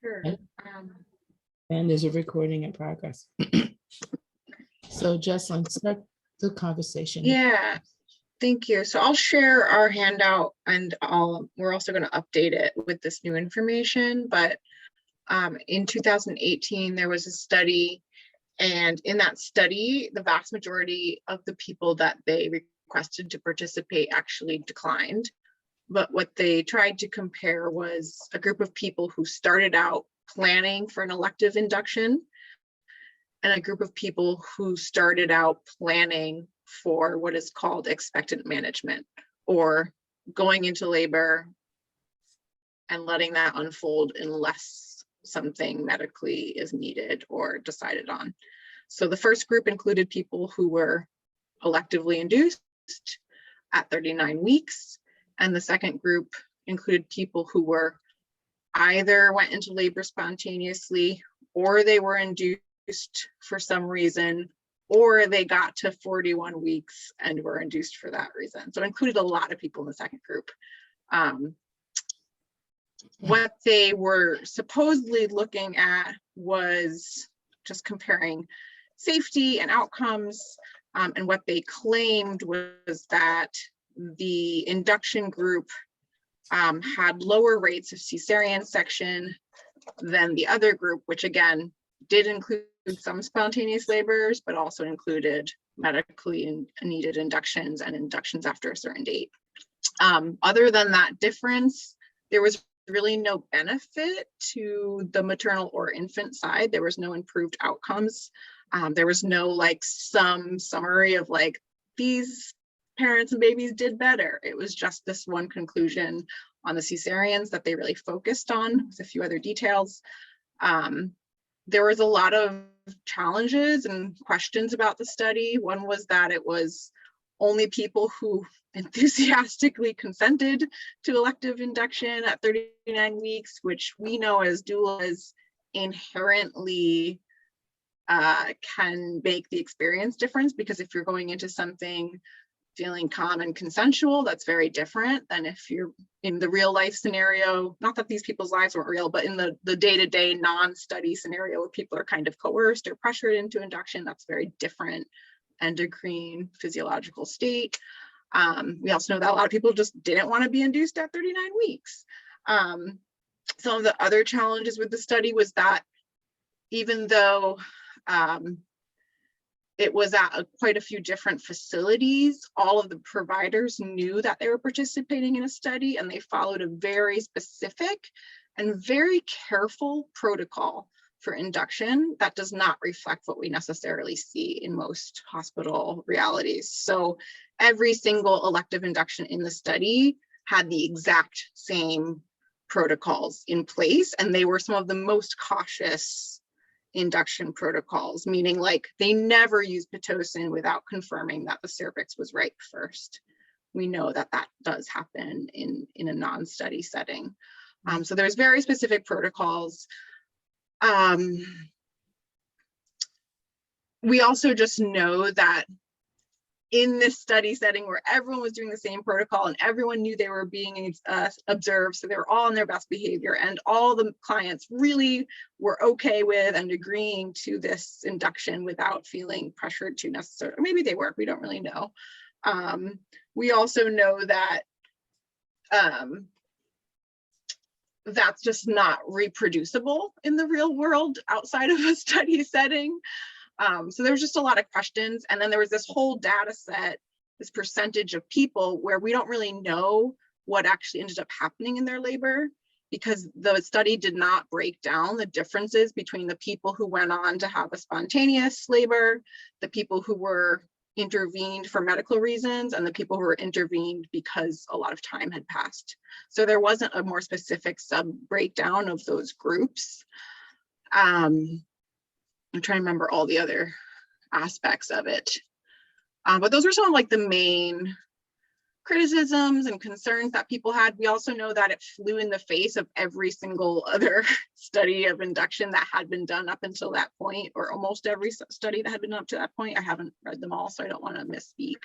Sure. And, and there's a recording in progress. So Jesselyn, start the conversation. Yeah, thank you. So I'll share our handout and we're also going to update it with this new information. But in 2018, there was a study, and in that study, the vast majority of the people that they requested to participate actually declined. But what they tried to compare was a group of people who started out planning for an elective induction and a group of people who started out planning for what is called expectant management, or going into labor and letting that unfold unless something medically is needed or decided on. So the first group included people who were electively induced at 39 weeks. And the second group included people who were either went into labor spontaneously, or they were induced for some reason, or they got to 41 weeks and were induced for that reason. So it included a lot of people in the second group. What they were supposedly looking at was just comparing safety and outcomes. And what they claimed was that the induction group had lower rates of cesarean section than the other group, which again did include some spontaneous labors, but also included medically needed inductions and inductions after a certain date. Other than that difference, there was really no benefit to the maternal or infant side. There was no improved outcomes. There was no like some summary of like these parents and babies did better. It was just this one conclusion on the cesareans that they really focused on with a few other details. There was a lot of challenges and questions about the study. One was that it was only people who enthusiastically consented to elective induction at 39 weeks, which we know as doulas inherently can make the experience difference, because if you're going into something feeling calm and consensual, that's very different than if you're in the real life scenario. Not that these people's lives weren't real, but in the day-to-day non-study scenario where people are kind of coerced or pressured into induction, that's very different endocrine physiological state. We also know that a lot of people just didn't want to be induced at 39 weeks. Some of the other challenges with the study was that even though it was at quite a few different facilities, all of the providers knew that they were participating in a study, and they followed a very specific and very careful protocol for induction that does not reflect what we necessarily see in most hospital realities. So every single elective induction in the study had the exact same protocols in place, and they were some of the most cautious induction protocols, meaning like they never used Pitocin without confirming that the cervix was right first. We know that that does happen in a non-study setting. So there's very specific protocols. We also just know that in this study setting where everyone was doing the same protocol and everyone knew they were being observed, so they were all in their best behavior, and all the clients really were okay with and agreeing to this induction without feeling pressured to necessarily, or maybe they were, we don't really know. We also know that that's just not reproducible in the real world outside of a study setting. So there was just a lot of questions. And then there was this whole data set, this percentage of people where we don't really know what actually ended up happening in their labor, because the study did not break down the differences between the people who went on to have a spontaneous labor, the people who were intervened for medical reasons, and the people who were intervened because a lot of time had passed. So there wasn't a more specific sub breakdown of those groups. I'm trying to remember all the other aspects of it. But those were some of like the main criticisms and concerns that people had. We also know that it flew in the face of every single other study of induction that had been done up until that point, or almost every study that had been done up to that point. I haven't read them all, so I don't want to misspeak.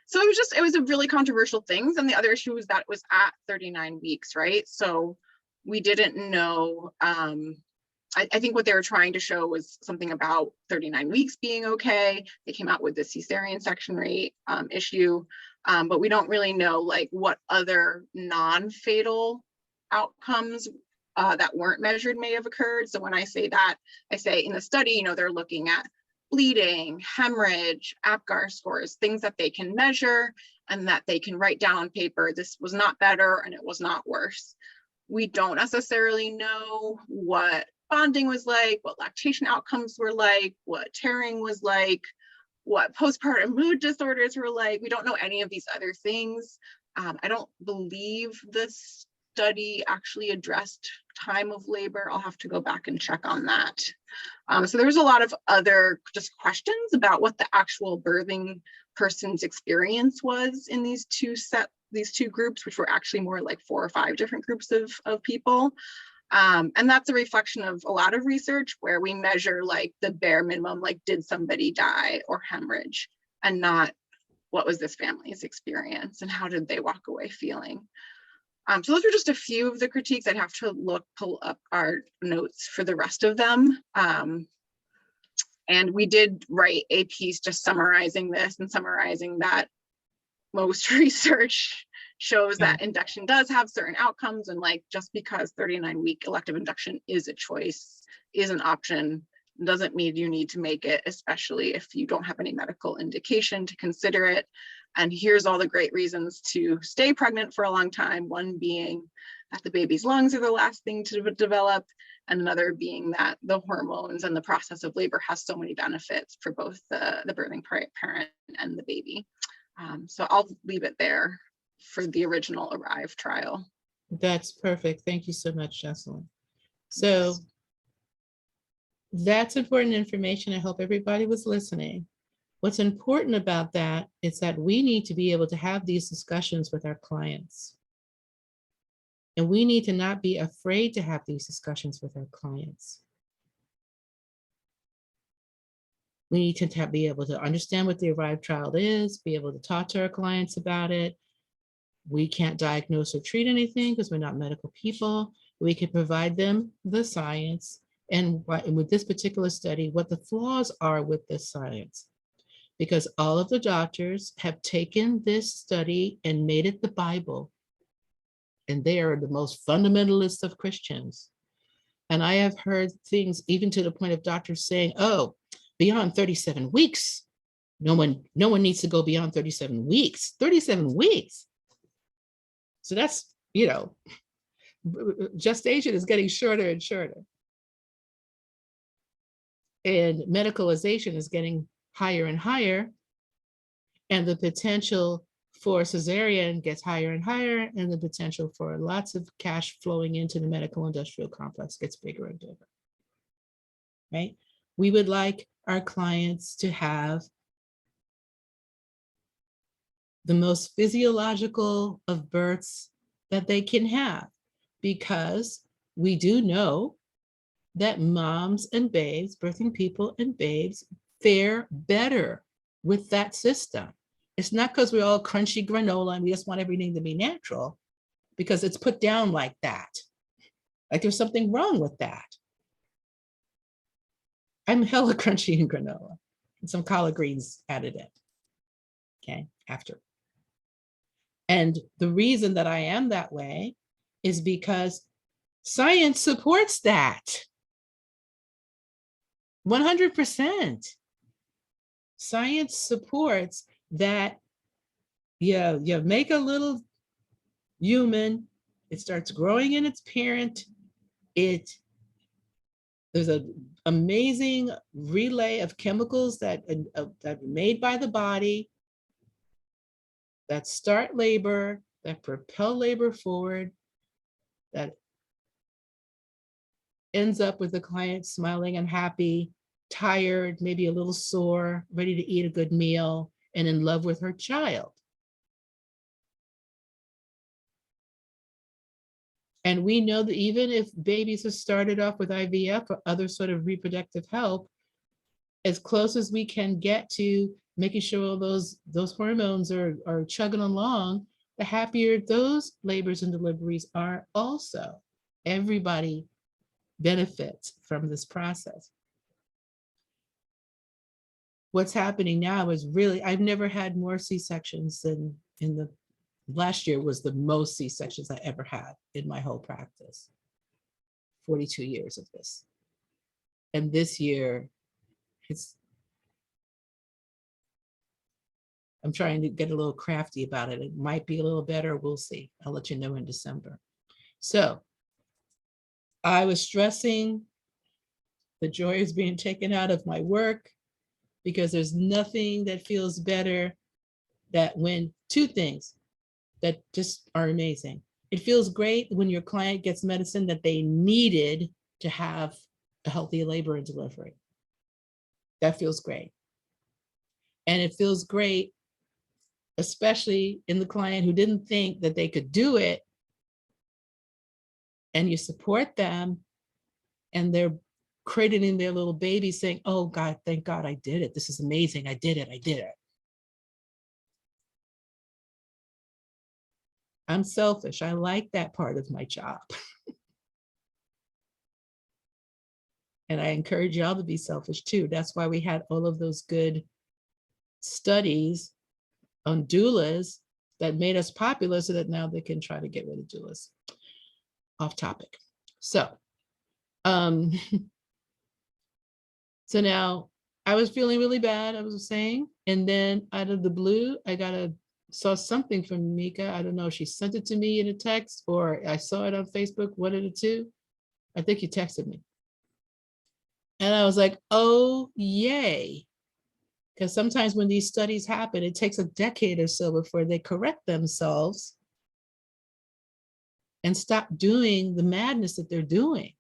So it was a really controversial thing. And the other issue was that it was at 39 weeks, right? So we didn't know. I think what they were trying to show was something about 39 weeks being okay. They came out with the cesarean section rate issue, but we don't really know like what other non-fatal outcomes that weren't measured may have occurred. So when I say that, I say in the study, you know, they're looking at bleeding, hemorrhage, APGAR scores, things that they can measure and that they can write down on paper. This was not better and it was not worse. We don't necessarily know what bonding was like, what lactation outcomes were like, what tearing was like, what postpartum mood disorders were like. We don't know any of these other things. I don't believe this study actually addressed time of labor. I'll have to go back and check on that. So there was a lot of other just questions about what the actual birthing person's experience was in these two groups, which were actually more like 4 or 5 different groups of people. And that's a reflection of a lot of research where we measure like the bare minimum, like did somebody die or hemorrhage, and not what was this family's experience and how did they walk away feeling. So those are just a few of the critiques. I'd have to pull up our notes for the rest of them. And we did write a piece just summarizing this and summarizing that most research shows that induction does have certain outcomes, and like just because 39-week elective induction is a choice, is an option, doesn't mean you need to make it, especially if you don't have any medical indication to consider it. And here's all the great reasons to stay pregnant for a long time. One being that the baby's lungs are the last thing to develop, and another being that the hormones and the process of labor has so many benefits for both the birthing parent and the baby. So I'll leave it there for the original ARRIVE trial. That's perfect. Thank you so much, Jocelyn. So that's important information. I hope everybody was listening. What's important about that is that we need to be able to have these discussions with our clients. And we need to not be afraid to have these discussions with our clients. We need to be able to understand what the ARRIVE trial is, be able to talk to our clients about it. We can't diagnose or treat anything because we're not medical people. We can provide them the science and with this particular study, what the flaws are with this science. Because all of the doctors have taken this study and made it the Bible. And they are the most fundamentalist of Christians. And I have heard things even to the point of doctors saying, oh, beyond 37 weeks, no one needs to go beyond 37 weeks. 37 weeks. So that's, you know, gestation is getting shorter and shorter. And medicalization is getting higher and higher. And the potential for cesarean gets higher and higher. And the potential for lots of cash flowing into the medical industrial complex gets bigger and bigger. Right? We would like our clients to have the most physiological of births that they can have, because we do know that moms and babes, birthing people and babes, fare better with that system. It's not because we're all crunchy granola and we just want everything to be natural, because it's put down like that. Like there's something wrong with that. I'm hella crunchy and granola and some collard greens added in, okay, after. And the reason that I am that way is because science supports that. 100%. Science supports that. You make a little human, it starts growing in its parent. There's an amazing relay of chemicals that are made by the body that start labor, that propel labor forward, that ends up with the client smiling and happy, tired, maybe a little sore, ready to eat a good meal, and in love with her child. And we know that even if babies are started off with IVF or other sort of reproductive help, as close as we can get to making sure those hormones are chugging along, the happier those labors and deliveries are also. everybody benefits from this process. What's happening now is really, I've never had more C-sections than in the last year was the most C-sections I ever had in my whole practice. 42 years of this. And this year, I'm trying to get a little crafty about it. It might be a little better. We'll see. I'll let you know in December. So I was stressing the joy is being taken out of my work, because there's nothing that feels better that when two things that just are amazing. It feels great when your client gets medicine that they needed to have a healthy labor and delivery. That feels great. And it feels great, especially in the client who didn't think that they could do it, and you support them and they're cradling their little baby saying, oh God, thank God I did it. This is amazing. I did it. I did it. I'm selfish. I like that part of my job. And I encourage y'all to be selfish too. That's why we had all of those good studies on doulas that made us popular, so that now they can try to get rid of doulas. Off topic. So, so now I was feeling really bad, I was saying, and then out of the blue, I saw something from Mika. I don't know if she sent it to me in a text or I saw it on Facebook, one of the two. I think you texted me. And I was like, oh, yay. Because sometimes when these studies happen, it takes a decade or so before they correct themselves and stop doing the madness that they're doing.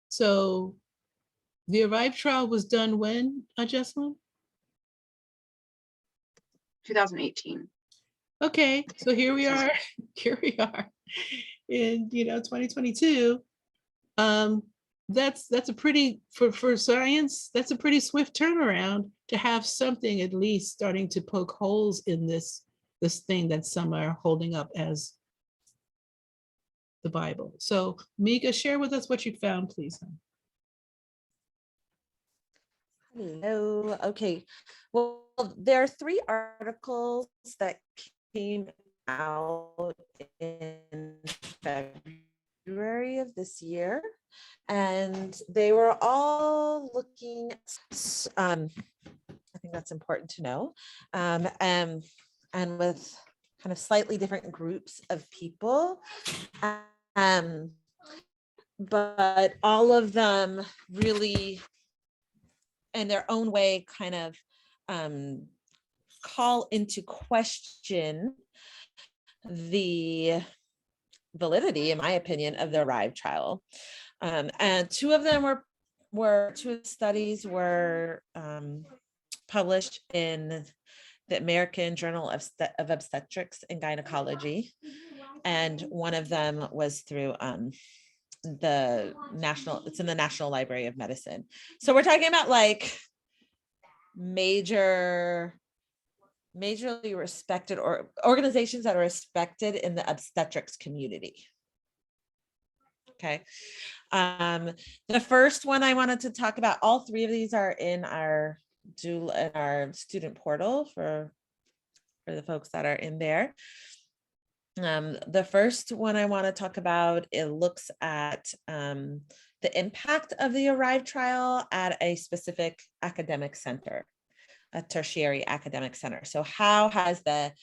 So the ARRIVE trial was done when, Jessalyn? 2018. Okay, so here we are in 2022. That's a pretty, for science, that's a pretty swift turnaround to have something at least starting to poke holes in this thing that some are holding up as the Bible. So Mika, share with us what you found, please. Hello. Okay. Well, there are 3 articles that came out in February of this year, and they were all looking at, I think that's important to know, and with kind of slightly different groups of people. But all of them really, in their own way, kind of call into question the validity, in my opinion, of the ARRIVE trial. And 2 of them were 2 studies were published in the American Journal of Obstetrics and Gynecology, and one of them was through it's in the National Library of Medicine. So we're talking about like majorly respected or organizations that are respected in the obstetrics community. Okay. The first one I wanted to talk about, all 3 of these are in our student portal for the folks that are in there. The first one I want to talk about, it looks at the impact of the ARRIVE trial at a specific academic center, a tertiary academic center. So how has the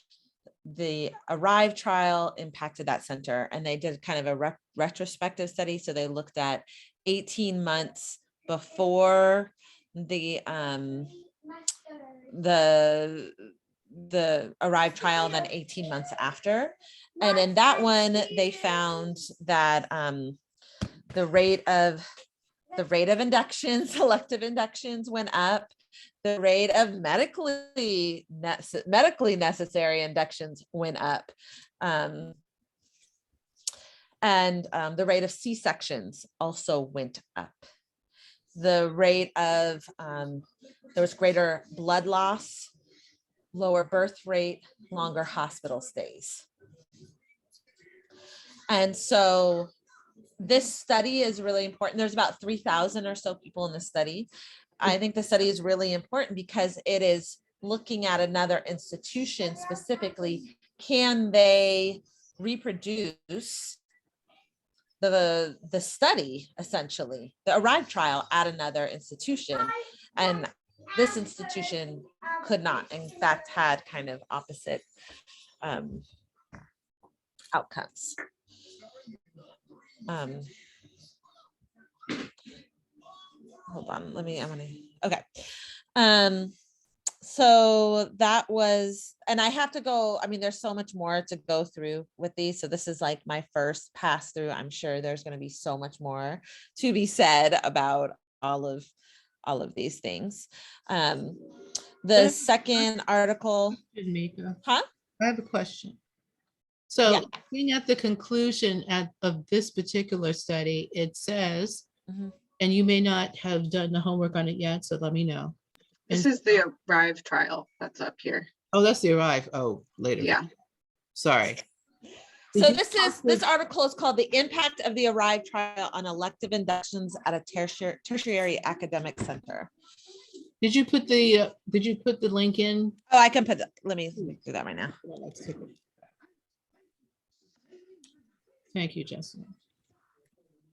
ARRIVE trial impacted that center? And they did kind of a retrospective study. So they looked at 18 months before the ARRIVE trial, and then 18 months after. And in that one, they found that the rate of inductions, elective inductions, went up. The rate of medically necessary inductions went up. And the rate of C-sections also went up. The rate of, there was greater blood loss, lower birth rate, longer hospital stays. And so this study is really important. There's about 3,000 or so people in the study. I think the study is really important because it is looking at another institution specifically. Can they reproduce the study, essentially, the ARRIVE trial at another institution? And this institution could not, in fact, had kind of opposite outcomes. Hold on, okay. So that was, and I have to go, I mean, there's so much more to go through with these. So this is like my first pass through. I'm sure there's going to be so much more to be said about all of these things. The second article. Mika, Huh? I have a question. So Yeah. looking at the conclusion of this particular study, it says, and you may not have done the homework on it yet, so let me know. This is the ARRIVE trial that's up here. Oh, that's the ARRIVE. Oh, later. Yeah. Sorry. So this article is called "The Impact of the ARRIVE Trial on Elective Inductions at a Tertiary Academic Center." Did you put the link in? Oh, I can put that. Let me do that right now. Thank you, Jessica.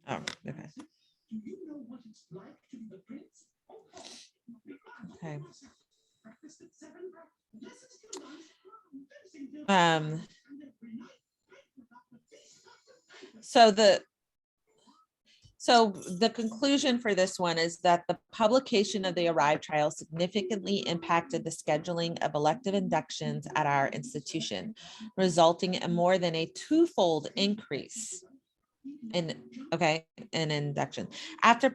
Oh, okay. Okay. So the conclusion for this one is that the publication of the ARRIVE trial significantly impacted the scheduling of elective inductions at our institution, resulting in more than a twofold increase in induction. After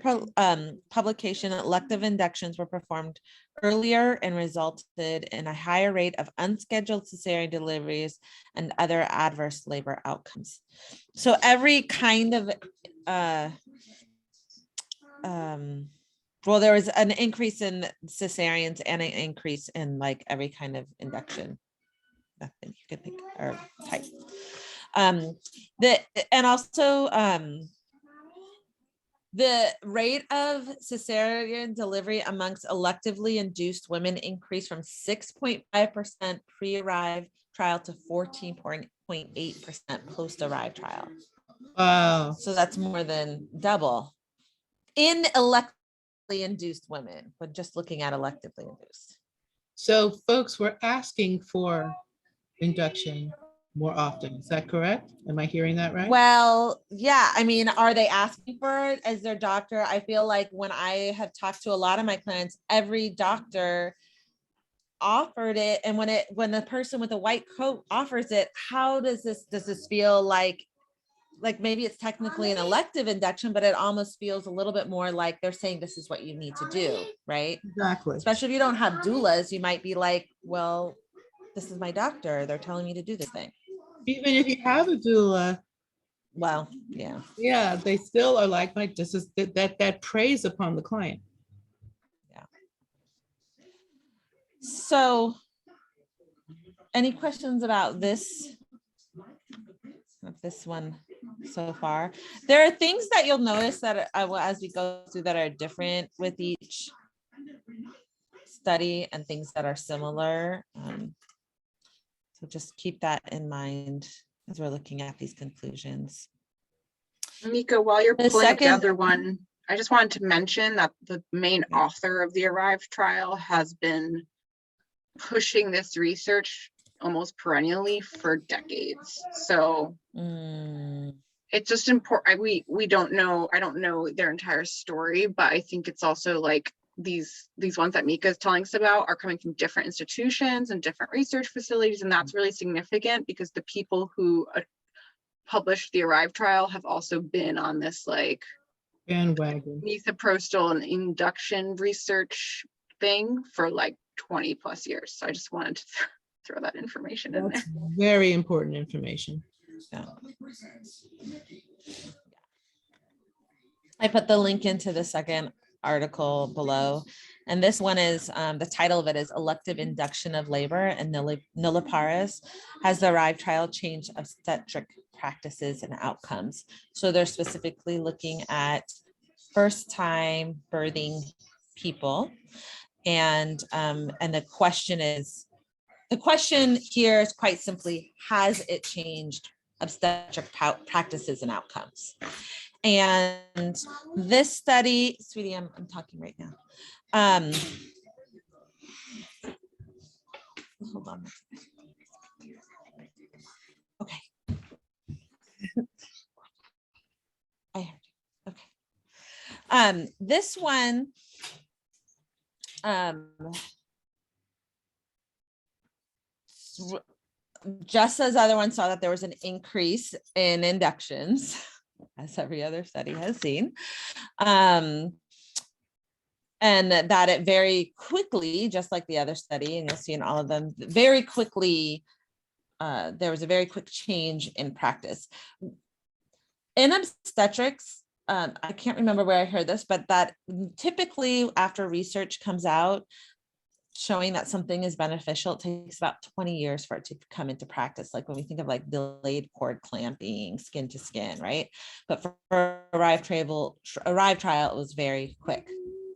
publication, elective inductions were performed earlier and resulted in a higher rate of unscheduled cesarean deliveries and other adverse labor outcomes. So every kind of well, there was an increase in cesareans and an increase in like every kind of induction that you could pick or type. The rate of cesarean delivery amongst electively induced women increased from 6.5% pre-ARRIVE trial to 14.8% post-ARRIVE trial. Wow. So that's more than double in electively induced women, but just looking at electively induced. So folks were asking for induction more often. Is that correct? Am I hearing that right? Well, yeah. I mean, are they asking for it as their doctor? I feel like when I have talked to a lot of my clients, every doctor offered it. And when the person with a white coat offers it, how does this feel like maybe it's technically an elective induction, but it almost feels a little bit more like they're saying this is what you need to do, right? Exactly. Especially if you don't have doulas, you might be like, well, this is my doctor. They're telling me to do this thing. Even if you have a doula. Well, yeah. Yeah, they still are like this is that preys upon the client. Yeah. So any questions about this one so far? There are things that you'll notice that as we go through that are different with each study and things that are similar. So just keep that in mind as we're looking at these conclusions. Mika, while you're pulling up the other one, I just wanted to mention that the main author of the ARRIVE trial has been pushing this research almost perennially for decades. So it's just important. We don't know. I don't know their entire story, but I think it's also like these ones that Mika is telling us about are coming from different institutions and different research facilities, and that's really significant because the people who published the ARRIVE trial have also been on this like bandwagon misoprostol and induction research thing for like 20 plus years. So I just wanted to throw that information in there. Very important information. Yeah. I put the link into the second article below, and this one is the title of it is Elective Induction of Labor and Nulliparous. Has the ARRIVE trial changed obstetric practices and outcomes. So they're specifically looking at first time birthing people. And the question here is quite simply, has it changed obstetric practices and outcomes? And this study, sweetie, I'm talking right now. Hold on. Okay. I heard you. Okay. This one, just as other ones saw that there was an increase in inductions, as every other study has seen, and that it very quickly, just like the other study, and you'll see in all of them, very quickly, there was a very quick change in practice. In obstetrics, I can't remember where I heard this, but that typically after research comes out showing that something is beneficial, it takes about 20 years for it to come into practice. Like when we think of like delayed cord clamping, skin to skin, right? But for Arrive trial, it was very quick.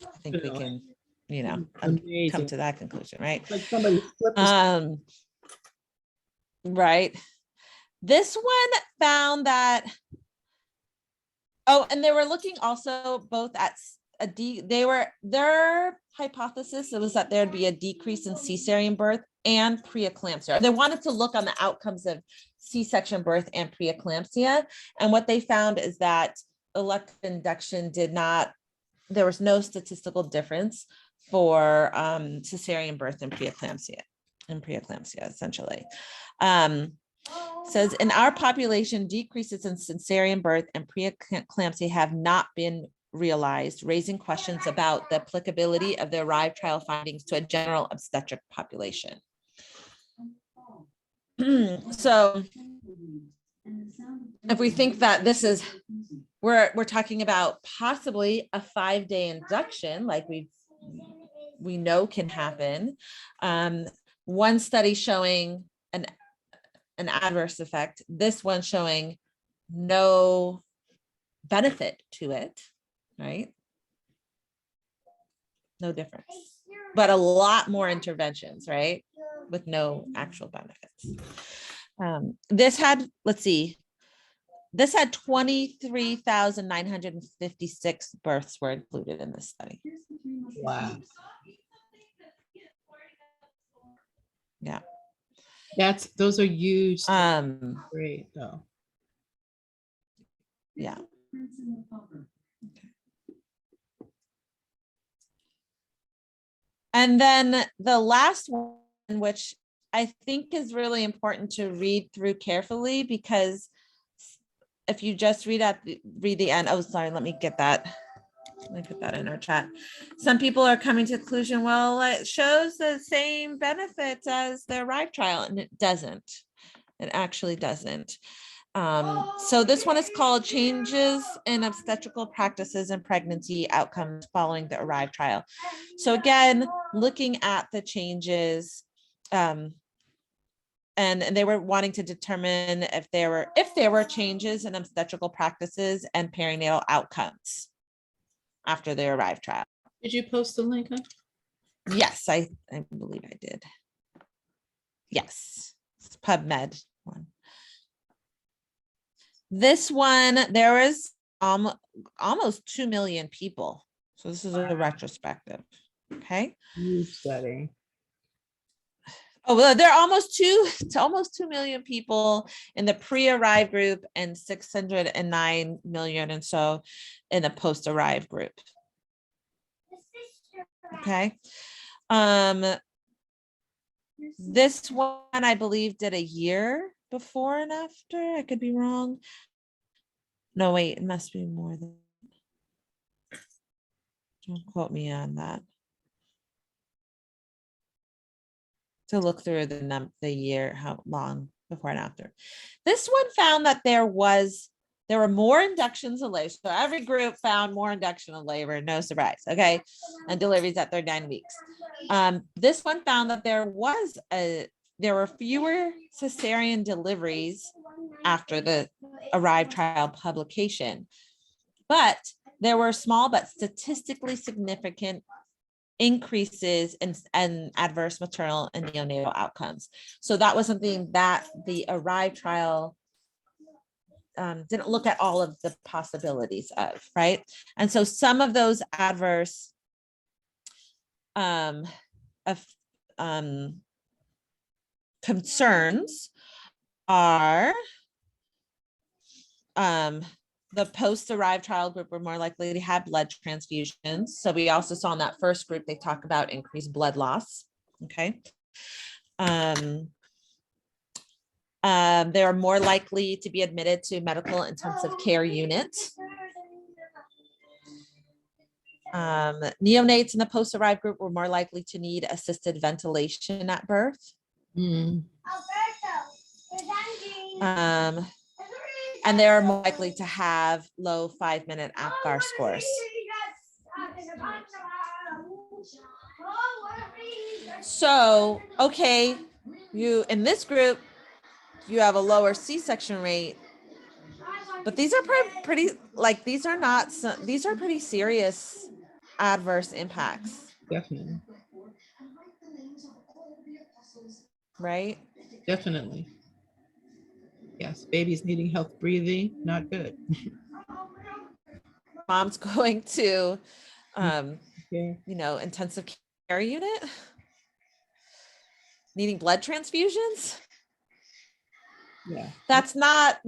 I think we can, come to that conclusion, right? Like somebody flipped right. This one found that, and they were looking also both at their hypothesis, it was that there'd be a decrease in cesarean birth and preeclampsia. They wanted to look on the outcomes of C-section birth and preeclampsia. And what they found is that elective induction there was no statistical difference for cesarean birth and preeclampsia, essentially. Says in our population, decreases in cesarean birth and preeclampsia have not been realized, raising questions about the applicability of the Arrive trial findings to a general obstetric population. So if we think that this is, we're talking about possibly a 5-day induction, like we know can happen. One study showing an adverse effect, this one showing no benefit to it, right? No difference, but a lot more interventions, right? With no actual benefits. This had, let's see, this had 23,956 births were included in this study. Wow. Yeah. Those are huge. Great though. Yeah. And then the last one, which I think is really important to read through carefully, because if you just read the end, oh, sorry, let me get that. Let me put that in our chat. Some people are coming to the conclusion, well, it shows the same benefits as the Arrive trial, and it doesn't. It actually doesn't. So this one is called Changes in Obstetrical Practices and Pregnancy Outcomes Following the Arrive trial. So again, looking at the changes, and they were wanting to determine if there were changes in obstetrical practices and perinatal outcomes after the Arrive trial. Did you post the link? Yes, I believe I did. Yes, it's PubMed one. This one, there was almost 2 million people. So this is a retrospective. Okay. Huge study. Oh, well, there are almost 2 million people in the pre-Arrive group and 609 million and so in the post-Arrive group. Okay. This one, I believe, did a year before and after. I could be wrong. No, wait, it must be more than. Don't quote me on that. To look through the year, how long before and after. This one found that there were more inductions of labor. So every group found more induction of labor, no surprise, okay? And deliveries at 39 weeks. This one found that there were fewer cesarean deliveries after the ARRIVE trial publication. But there were small but statistically significant increases in adverse maternal and neonatal outcomes. So that was something that the ARRIVE trial didn't look at all of the possibilities of, right? And so some of those adverse concerns are the post-ARRIVE trial group were more likely to have blood transfusions. So we also saw in that first group, they talk about increased blood loss. Okay. They are more likely to be admitted to medical intensive care units. Neonates in the post-ARRIVE group were more likely to need assisted ventilation at birth. And they're more likely to have low 5-minute APGAR scores. So, okay, you in this group, you have a lower C-section rate, but these are pretty, like, these are not, these are pretty serious adverse impacts. Definitely. Right? Definitely. Yes, babies needing help breathing, not good. Mom's going to, Yeah. you know, intensive care unit, needing blood transfusions. Yeah. That's not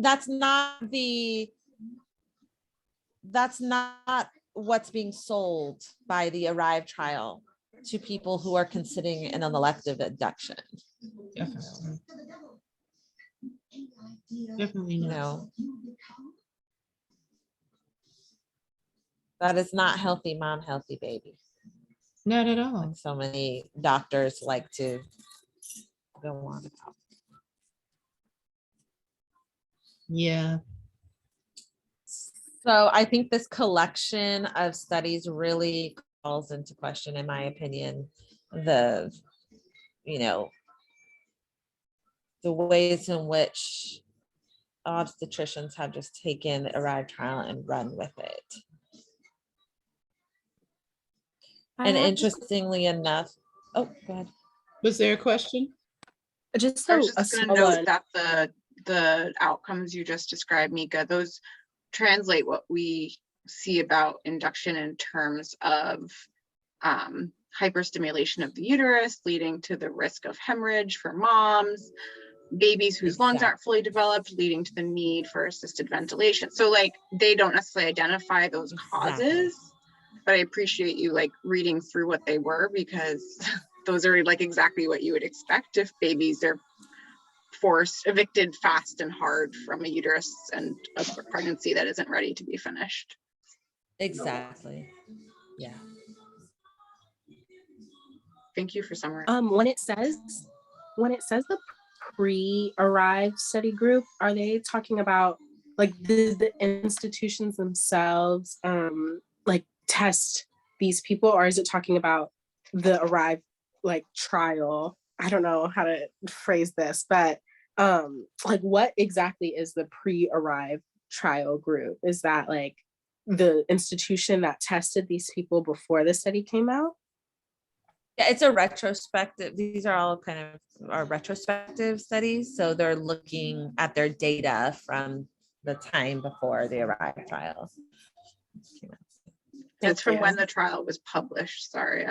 what's being sold by the ARRIVE trial to people who are considering an elective induction. Definitely. Definitely not. No. That is not healthy mom, healthy baby. Not at all. Like so many doctors like to go on about. Yeah. So I think this collection of studies really calls into question, in my opinion, the, you know, the ways in which obstetricians have just taken the ARRIVE trial and run with it. And interestingly enough, oh, go ahead. Was there a question? Just I a was just going to small note one. that the outcomes you just described, Mika, those translate what we see about induction in terms of hyperstimulation of the uterus, leading to the risk of hemorrhage for moms, babies whose lungs aren't fully developed, leading to the need for assisted ventilation. So like they don't necessarily identify those causes, but I appreciate you like reading through what they were, because those are like exactly what you would expect if babies are evicted fast and hard from a uterus and a pregnancy that isn't ready to be finished. Exactly. Yeah. Thank you for summarizing. When it says the pre-ARRIVE study group, are they talking about like the institutions themselves like test these people, or is it talking about the ARRIVE like trial? I don't know how to phrase this, but like what exactly is the pre-ARRIVE trial group? Is that like the institution that tested these people before the study came out? Yeah, it's a retrospective. These are all kind of our retrospective studies. So they're looking at their data from the time before the ARRIVE trial. It's from when the trial was published. Sorry.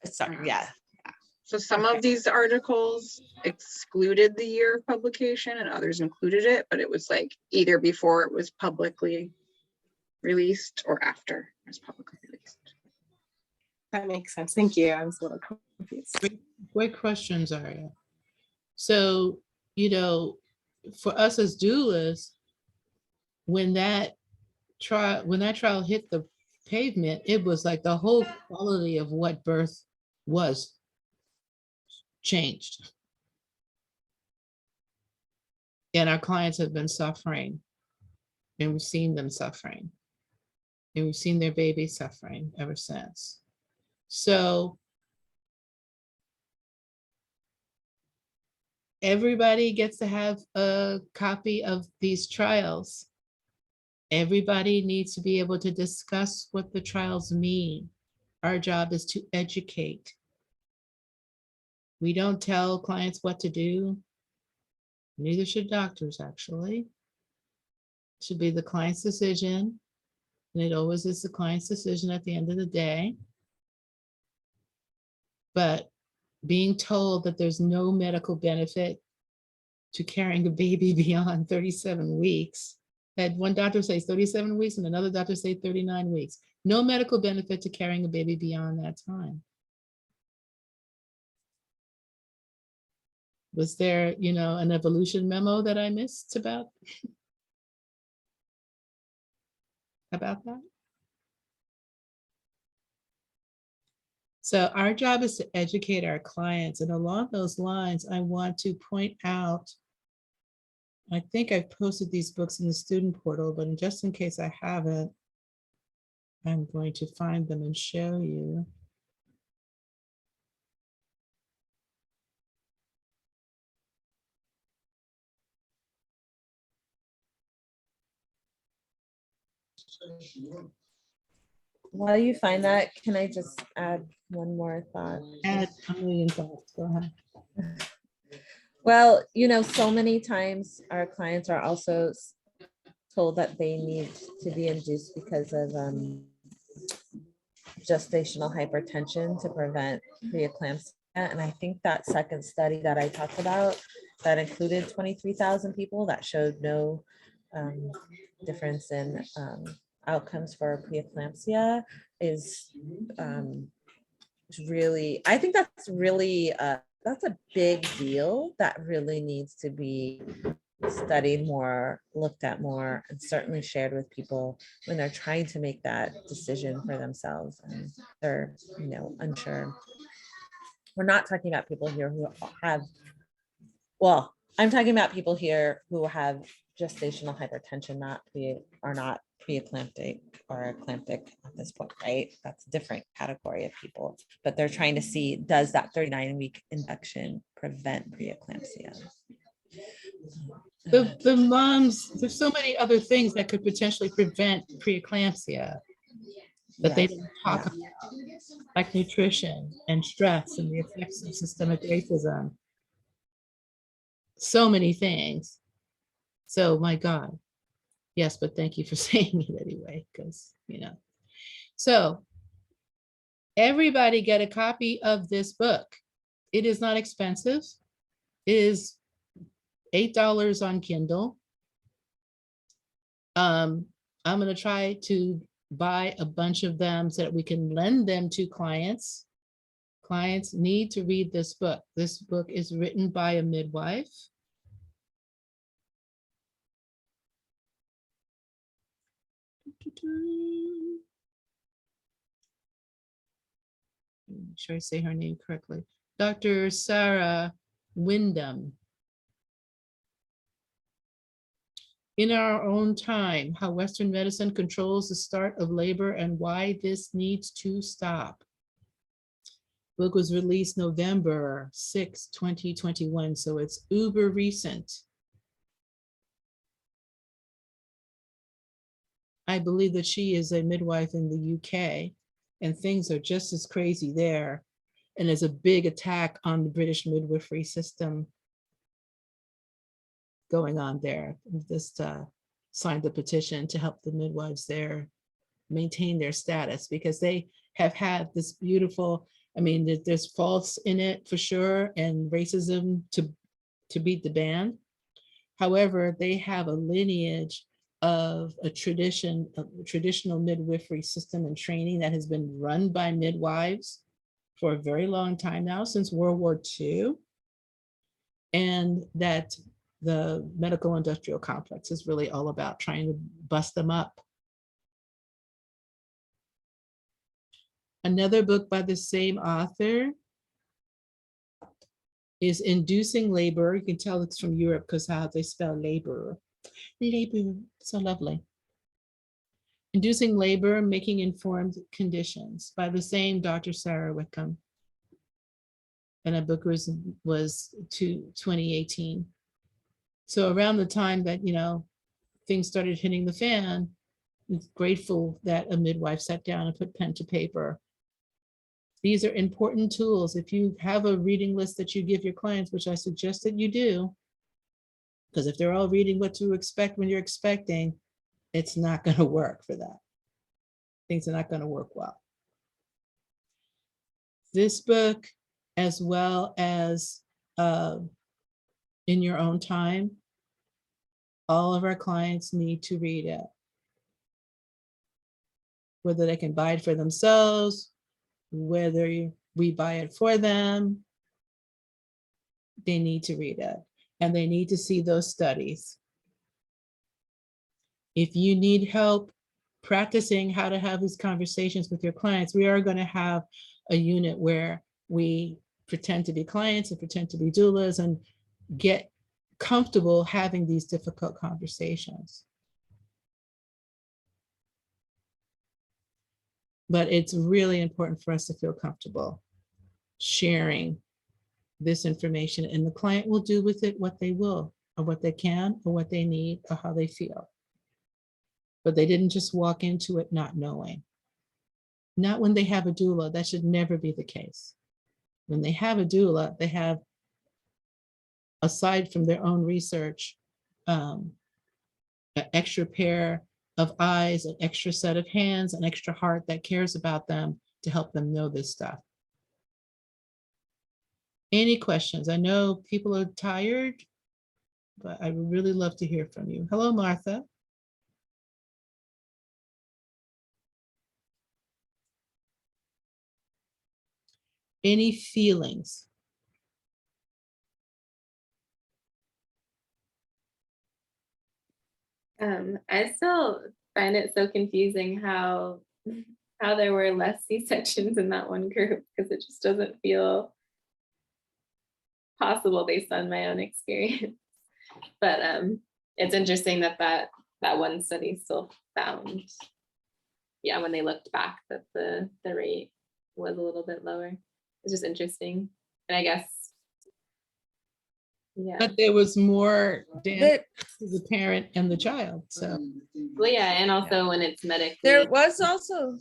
Sorry, yeah. So some of these articles excluded the year of publication and others included it, but it was like either before it was publicly released or after it was publicly released. That makes sense. Thank you. I was a little confused. Great questions, Aria. So, you know, for us as doulas, when that trial hit the pavement, it was like the whole quality of what birth was changed. And our clients have been suffering, and we've seen them suffering, and we've seen their babies suffering ever since. So everybody gets to have a copy of these trials. Everybody needs to be able to discuss what the trials mean. Our job is to educate. We don't tell clients what to do. Neither should doctors, actually. It should be the client's decision. And it always is the client's decision at the end of the day. But being told that there's no medical benefit to carrying a baby beyond 37 weeks. I had one doctor say 37 weeks and another doctor say 39 weeks. No medical benefit to carrying a baby beyond that time. Was there, an evolution memo that I missed about that? So our job is to educate our clients. And along those lines, I want to point out, I think I've posted these books in the student portal, but just in case I haven't, I'm going to find them and show you. While you find that, can I just add one more thought? Add a million thoughts. Go ahead. Well, so many times our clients are also told that they need to be induced because of gestational hypertension to prevent preeclampsia. And I think that second study that I talked about that included 23,000 people that showed no difference in outcomes for preeclampsia is really, I think that's really, that's a big deal that really needs to be studied more, looked at more, and certainly shared with people when they're trying to make that decision for themselves and they're, unsure. We're not talking about people here who have, well, I'm talking about people here who have gestational hypertension, are not preeclamptic or eclamptic at this point, right? That's a different category of people, but they're trying to see, does that 39-week induction prevent preeclampsia? The moms, there's so many other things that could potentially prevent preeclampsia that they don't talk about, like nutrition and stress and the effects of systemic racism. So many things. So my God. Yes, but thank you for saying it anyway, because, So everybody get a copy of this book. It is not expensive. It is $8 on Kindle. I'm going to try to buy a bunch of them so that we can lend them to clients. Clients need to read this book. This book is written by a midwife. Make sure I say her name correctly. Dr. Sarah Wyndham. In Our Own Time, How Western Medicine Controls the Start of Labor and Why This Needs to Stop. Book was released November 6, 2021, so it's uber recent. I believe that she is a midwife in the UK, and things are just as crazy there. And there's a big attack on the British midwifery system going on there. Just signed the petition to help the midwives there maintain their status, because they have had this beautiful, there's faults in it for sure, and racism to beat the band. However, they have a lineage of a traditional midwifery system and training that has been run by midwives for a very long time now, since World War II. And that the medical industrial complex is really all about trying to bust them up. Another book by the same author is Inducing Labor. You can tell it's from Europe because how they spell labor. Labor, so lovely. Inducing Labor, Making Informed Conditions by the same Dr. Sarah Wickham. and a book was 2018. So around the time that, things started hitting the fan, I'm grateful that a midwife sat down and put pen to paper. These are important tools. If you have a reading list that you give your clients, which I suggest that you do, because if they're all reading what to expect when you're expecting, it's not going to work for that. Things are not going to work well. This book, as well as In Your Own Time, all of our clients need to read it. Whether they can buy it for themselves, whether we buy it for them, they need to read it. And they need to see those studies. If you need help practicing how to have these conversations with your clients, we are going to have a unit where we pretend to be clients and pretend to be doulas and get comfortable having these difficult conversations. But it's really important for us to feel comfortable sharing this information, and the client will do with it what they will, or what they can, or what they need, or how they feel. But they didn't just walk into it not knowing. Not when they have a doula. That should never be the case. When they have a doula, they have, aside from their own research, an extra pair of eyes, an extra set of hands, an extra heart that cares about them to help them know this stuff. Any questions? I know people are tired, but I would really love to hear from you. Hello, Martha. Any feelings? I still find it so confusing how there were less C-sections in that one group, because it just doesn't feel possible based on my own experience. But it's interesting that one study still found, yeah, when they looked back, that the rate was a little bit lower. It's just interesting. And I guess, yeah. But there was more damage to the parent and the child. So, Well, yeah, and also when it's medically. There was also,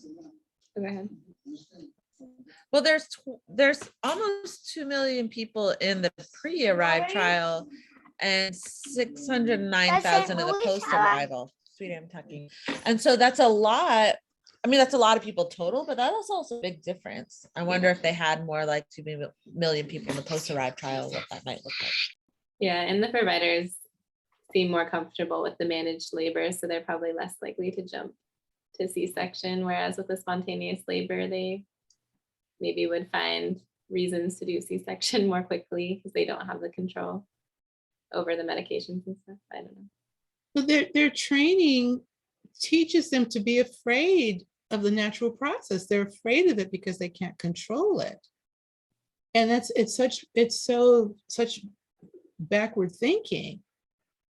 Go ahead. well, there's almost 2 million people in the pre-arrive trial and 609,000 in the post-arrival. Sweetie, I'm talking. And so that's a lot. I mean, that's a lot of people total, but that is also a big difference. I wonder if they had more like 2 million people in the post-arrive trial, what that might look like. Yeah, and the providers seem more comfortable with the managed labor, so they're probably less likely to jump to C-section, whereas with the spontaneous labor, they maybe would find reasons to do C-section more quickly because they don't have the control over the medications and stuff. I don't know. But their training teaches them to be afraid of the natural process. They're afraid of it because they can't control it. And it's such backward thinking.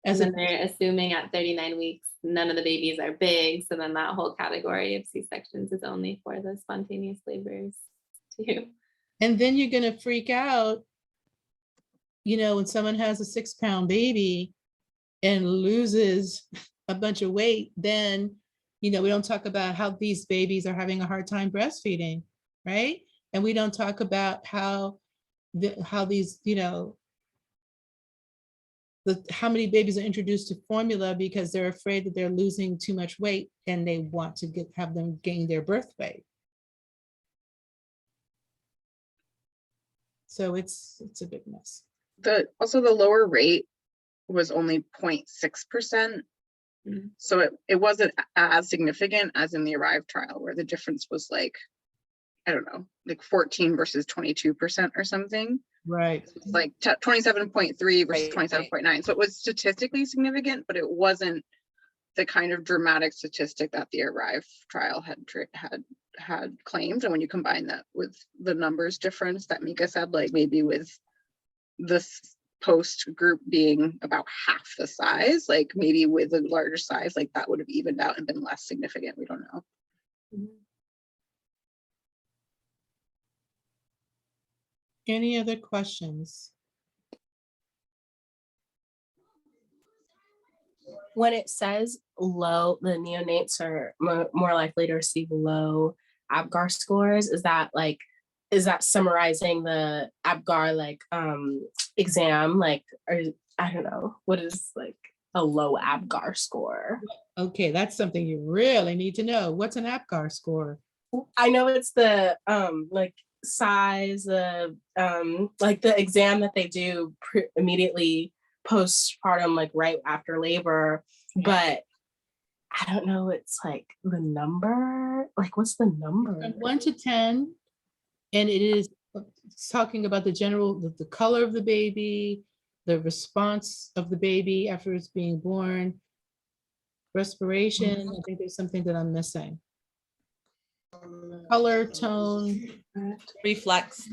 And then they're assuming at 39 weeks, none of the babies are big. So then that whole category of C-sections is only for the spontaneous labors too. And then you're going to freak out, when someone has a 6-pound baby and loses a bunch of weight, then, we don't talk about how these babies are having a hard time breastfeeding, right? And we don't talk about how these, how many babies are introduced to formula because they're afraid that they're losing too much weight and they want to have them gain their birth weight. So it's a big mess. Also the lower rate was only 0.6%. So it wasn't as significant as in the Arrive trial, where the difference was like, I don't know, like 14 versus 22% or something. Right. It's like 27.3 versus 27.9. So it was statistically significant, but it wasn't the kind of dramatic statistic that the Arrive trial had claimed. And when you combine that with the numbers difference that Mika said, like maybe with this post group being about half the size, like maybe with a larger size, like that would have evened out and been less significant. We don't know. Any other questions? When it says low, the neonates are more likely to receive low APGAR scores. Is that summarizing the APGAR exam? Or I don't know, what is like a low APGAR score? Okay, that's something you really need to know. What's an APGAR score? I know it's the size, the the exam that they do immediately postpartum, like right after labor, but I don't know, it's like the number, like what's the number? From 1 to 10, and it's talking about the color of the baby, the response of the baby after it's being born, respiration. I think there's something that I'm missing. Color, tone. reflex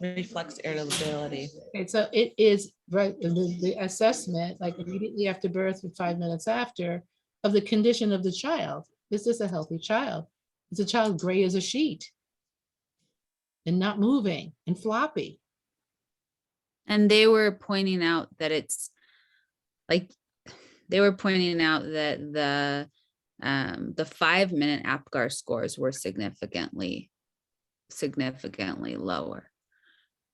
irritability. Okay, so it is right, the assessment, like immediately after birth or 5 minutes after, of the condition of the child. Is this a healthy child? Is the child gray as a sheet and not moving and floppy? And they were pointing out that it's like, they were pointing out that the 5-minute APGAR scores were significantly lower.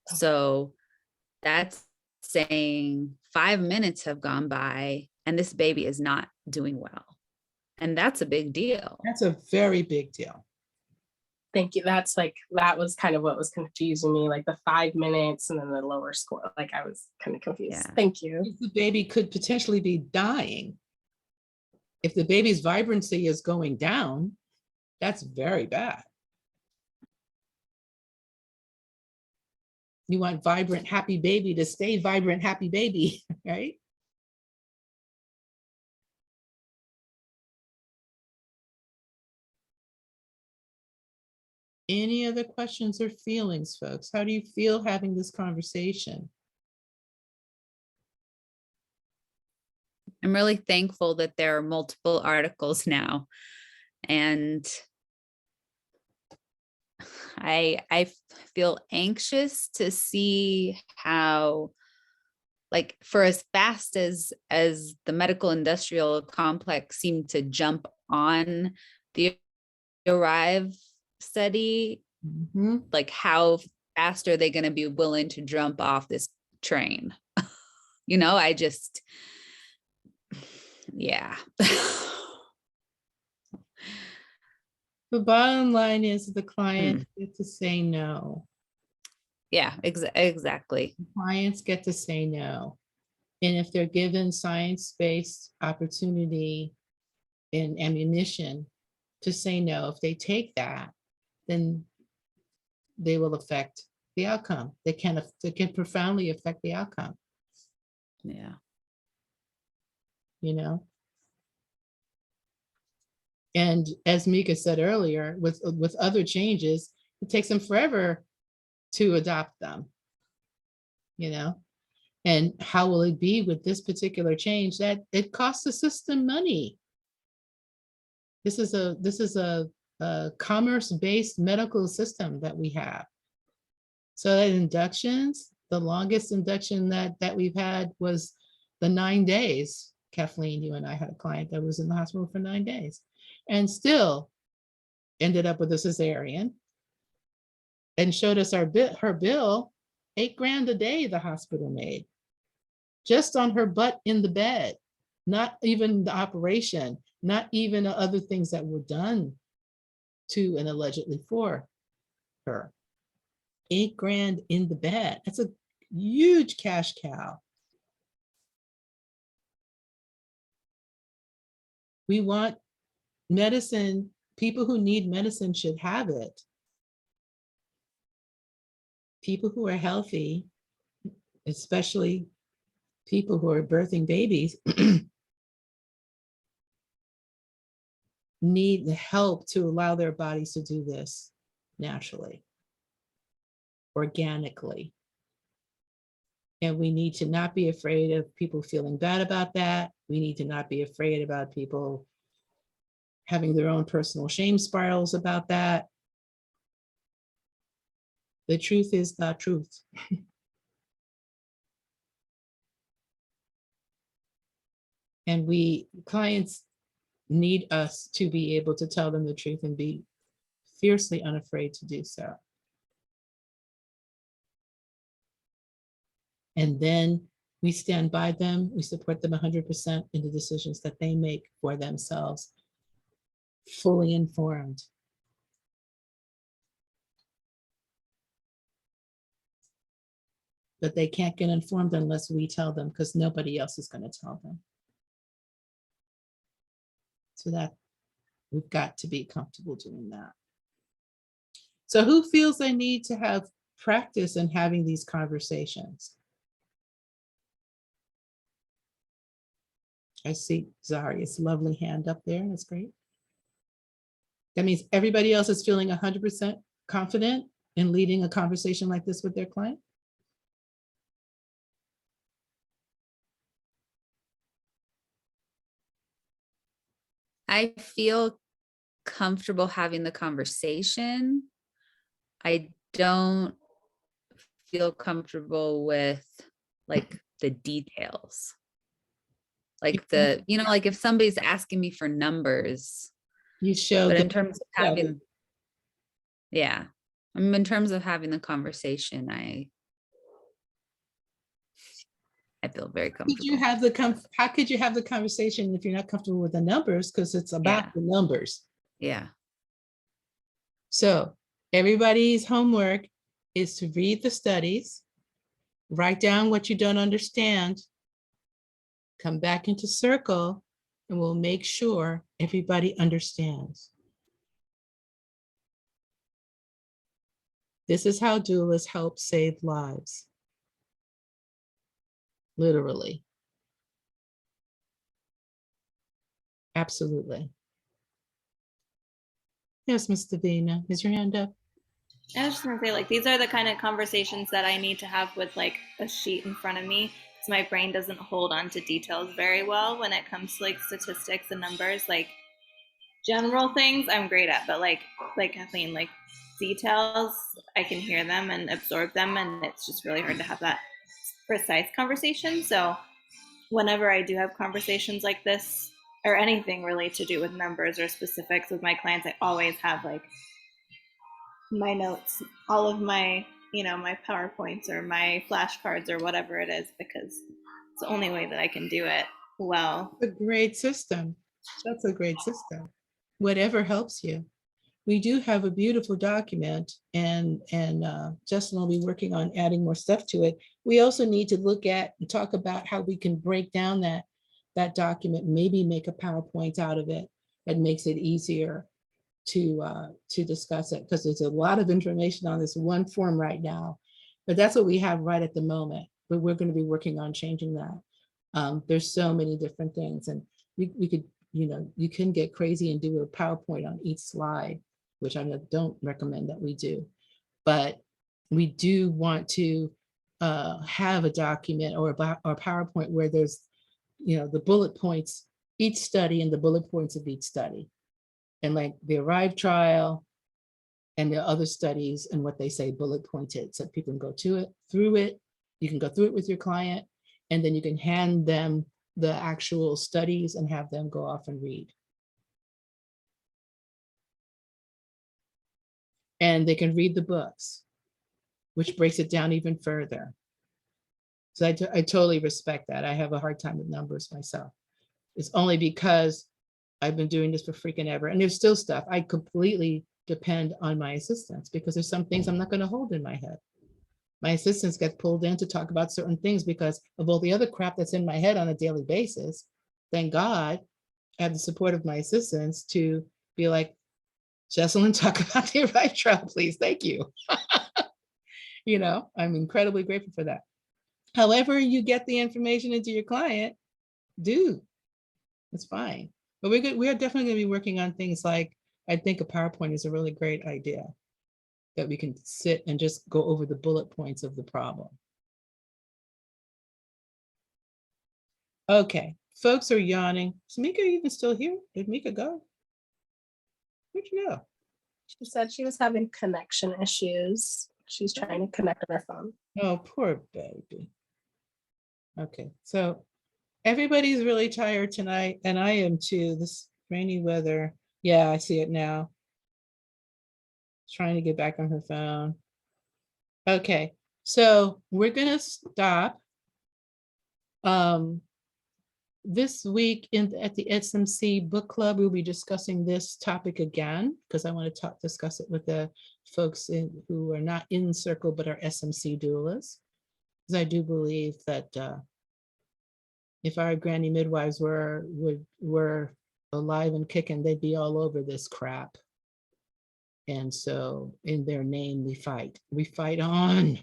So that's saying 5 minutes have gone by and this baby is not doing well. And that's a big deal. That's a very big deal. Thank you. That was kind of what was confusing me, like the 5 minutes and then the lower score. Like I was kind of confused. Yeah. Thank you. The baby could potentially be dying. If the baby's vibrancy is going down, that's very bad. You want vibrant, happy baby to stay vibrant, happy baby, right? Any other questions or feelings, folks? How do you feel having this conversation? I'm really thankful that there are multiple articles now. And I feel anxious to see how, like, for as fast as the medical industrial complex seemed to jump on the ARRIVE study, Mhm. like how fast are they going to be willing to jump off this train? I just, yeah. The bottom line is the client gets to say no. Yeah, exactly. Clients get to say no. And if they're given science-based opportunity and ammunition to say no, if they take that, then they will affect the outcome. They can profoundly affect the outcome, Yeah. And as Mika said earlier, with other changes, it takes them forever to adopt them, And how will it be with this particular change? That it costs the system money. This is a commerce-based medical system that we have. So that inductions, the longest induction that we've had was the 9 days. Kathleen, you and I had a client that was in the hospital for 9 days and still ended up with a cesarean and showed us her bill, $8,000 a day the hospital made just on her butt in the bed, not even the operation, not even the other things that were done to and allegedly for her. $8,000 in the bed. That's a huge cash cow. We want medicine. People who need medicine should have it. People who are healthy, especially people who are birthing babies, need the help to allow their bodies to do this naturally, organically. And we need to not be afraid of people feeling bad about that. We need to not be afraid about people having their own personal shame spirals about that. The truth is the truth. And clients need us to be able to tell them the truth and be fiercely unafraid to do so. And then we stand by them, we support them 100% in the decisions that they make for themselves, fully informed. But they can't get informed unless we tell them, because nobody else is going to tell them. So that we've got to be comfortable doing that. So who feels they need to have practice in having these conversations? I see Zaria's lovely hand up there. That's great. That means everybody else is feeling 100% confident in leading a conversation like this with their client. I feel comfortable having the conversation. I don't feel comfortable with like the details. Like like if somebody's asking me for numbers, You show but the in terms of having, yeah, I mean, in terms of having the conversation, I feel very comfortable. How could you have the conversation if you're not comfortable with the numbers? Because it's about the numbers. Yeah. So everybody's homework is to read the studies, write down what you don't understand, come back into circle, and we'll make sure everybody understands. This is how doulas help save lives. Literally. Absolutely. Yes, Ms. Davina, is your hand up? I was just gonna say, like, these are the kind of conversations that I need to have with like a sheet in front of me, because my brain doesn't hold on to details very well when it comes to like statistics and numbers. Like general things I'm great at, but like Kathleen, like details, I can hear them and absorb them, and it's just really hard to have that precise conversation. So whenever I do have conversations like this, or anything really to do with numbers or specifics with my clients, I always have like my notes, all of my, my PowerPoints or my flashcards or whatever it is, because it's the only way that I can do it well. A great system. That's a great system. Whatever helps you. We do have a beautiful document, and Justin will be working on adding more stuff to it. We also need to look at and talk about how we can break down that document, maybe make a PowerPoint out of it that makes it easier to discuss it, because there's a lot of information on this one form right now, but that's what we have right at the moment. But we're going to be working on changing that. There's so many different things, and we could, you can get crazy and do a PowerPoint on each slide, which I don't recommend that we do. But we do want to have a document or a PowerPoint where there's, the bullet points, each study and the bullet points of each study. And like the ARRIVE trial and the other studies and what they say bullet pointed, so people can go through it. You can go through it with your client, and then you can hand them the actual studies and have them go off and read. And they can read the books, which breaks it down even further. So I totally respect that. I have a hard time with numbers myself. It's only because I've been doing this for freaking ever. And there's still stuff. I completely depend on my assistants, because there's some things I'm not going to hold in my head. My assistants get pulled in to talk about certain things because of all the other crap that's in my head on a daily basis. Thank God I have the support of my assistants to be like, Jesselyn, talk about the ARRIVE trial, please. Thank you. I'm incredibly grateful for that. However you get the information into your client, it's fine. But we are definitely going to be working on things like, I think a PowerPoint is a really great idea, that we can sit and just go over the bullet points of the problem. Okay, folks are yawning. Is Mika even still here? Did Mika go? Where'd you go? She said she was having connection issues. She's trying to connect on her phone. Oh, poor baby. Okay, so everybody's really tired tonight, and I am too. This rainy weather. Yeah, I see it now. Trying to get back on her phone. Okay, so we're gonna stop. This week at the SMC book club, we'll be discussing this topic again because I want to discuss it with the folks who are not in circle but are SMC doulas. Because I do believe that if our granny midwives were alive and kicking, they'd be all over this crap. And so in their name, we fight. We fight on.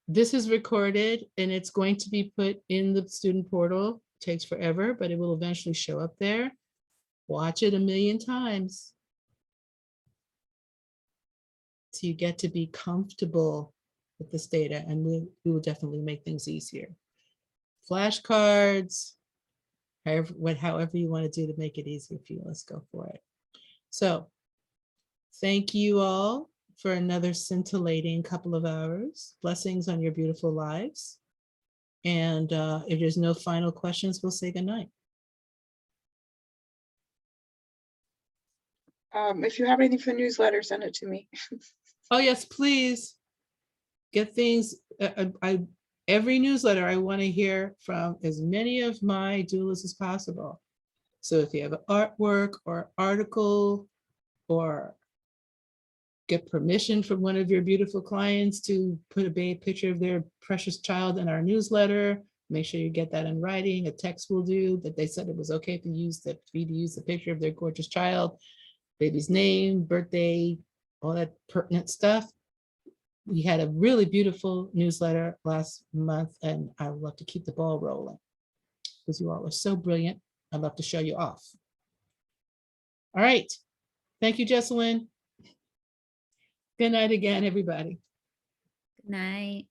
This is recorded and it's going to be put in the student portal. It takes forever, but it will eventually show up there. Watch it 1,000,000 times. So you get to be comfortable with this data, and we will definitely make things easier. Flashcards, however you want to do to make it easier for you, let's go for it. So thank you all for another scintillating couple of hours. Blessings on your beautiful lives. And if there's no final questions, we'll say goodnight. If you have anything for the newsletter, send it to me. Oh yes, please. Get things, every newsletter, I want to hear from as many of my doulas as possible. So if you have an artwork or article, or get permission from one of your beautiful clients to put a picture of their precious child in our newsletter, make sure you get that in writing. A text will do that they said it was okay to use the picture of their gorgeous child, baby's name, birthday, all that pertinent stuff. We had a really beautiful newsletter last month, and I would love to keep the ball rolling because you all are so brilliant. I'd love to show you off. All right. Thank you, Jesselyn. Good night again, everybody. Good night.